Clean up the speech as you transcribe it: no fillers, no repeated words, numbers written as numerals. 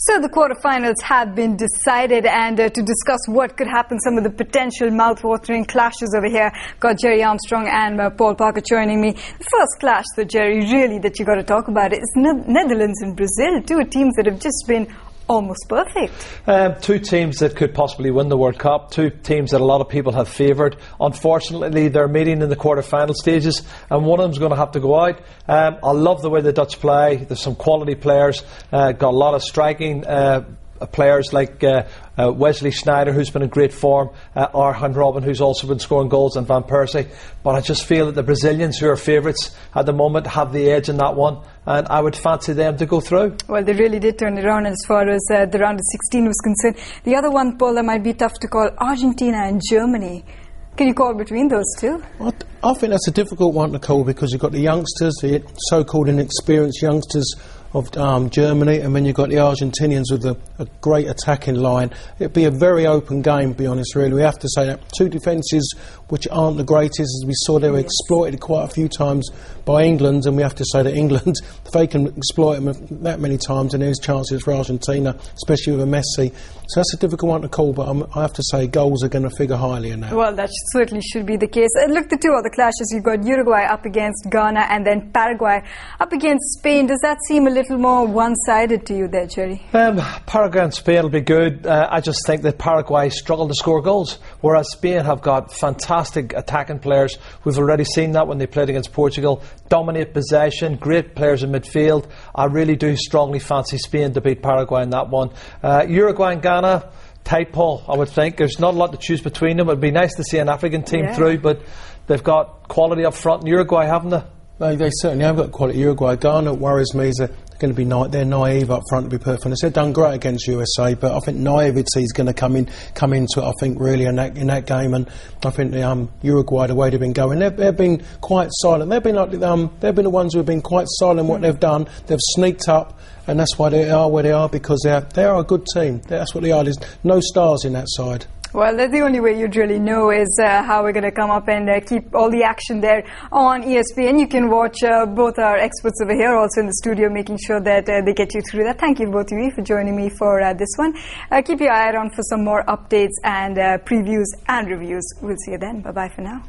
So the quarterfinals have been decided, and to discuss what could happen, some of the potential mouth-watering clashes over here, got Jerry Armstrong and Paul Parker joining me. The first clash, though, Jerry, really that you got to talk about is Netherlands and Brazil, two teams that have just been almost perfect. Two teams that could possibly win the World Cup, two teams that a lot of people have favoured. Unfortunately, they're meeting in the quarter-final stages, and one of them's going to have to go out. I love the way the Dutch play. There's some quality players, got a lot of striking players like Wesley Sneijder, who's been in great form, Arjen Robben, who's also been scoring goals, and Van Persie. But I just feel that the Brazilians, who are favourites at the moment, have the edge in that one, and I would fancy them to go through. Well, they really did turn it around as far as the round of 16 was concerned. The other one, Paul, that might be tough to call, Argentina and Germany. Can you call between those two? I think that's a difficult one to call, because you've got the youngsters, the so-called inexperienced youngsters of Germany, and then you've got the Argentinians with a great attacking line. It'd be a very open game, to be honest, really. We have to say that. Two defences which aren't the greatest, as we saw they were exploited quite a few times by England, and we have to say that England, if they can exploit them that many times, then there's chances for Argentina, especially with a Messi. So that's a difficult one to call, but I have to say goals are going to figure highly in that. Well, that certainly should be the case. Look, the two other clashes, you've got Uruguay up against Ghana, and then Paraguay up against Spain. Does that seem a little more one-sided to you there, Jerry? Paraguay and Spain will be good. I just think that Paraguay struggle to score goals, whereas Spain have got fantastic attacking players. We've already seen that when they played against Portugal. Dominate possession, great players in midfield. I really do strongly fancy Spain to beat Paraguay in that one. Uruguay and Ghana, tight, Paul, I would think. There's not a lot to choose between them. It would be nice to see an African team through, but they've got quality up front in Uruguay, haven't they? They certainly have got quality. Uruguay. Ghana worries me is that they're going to be they're naive up front, to be perfect honest. They've done great against USA, but I think naivety is going to come into it, I think, really in that game. And I think Uruguay, the way they've been going, they've been quite silent. They've been they've been the ones who have been quite silent in what they've done. They've sneaked up, and that's why they are where they are, because they are a good team. That's what they are. There's no stars in that side. Well, that's the only way you'd really know is how we're going to come up and keep all the action there on ESPN. You can watch both our experts over here, also in the studio, making sure that they get you through that. Thank you, both of you, for joining me for this one. Keep your eye on for some more updates and previews and reviews. We'll see you then. Bye-bye for now.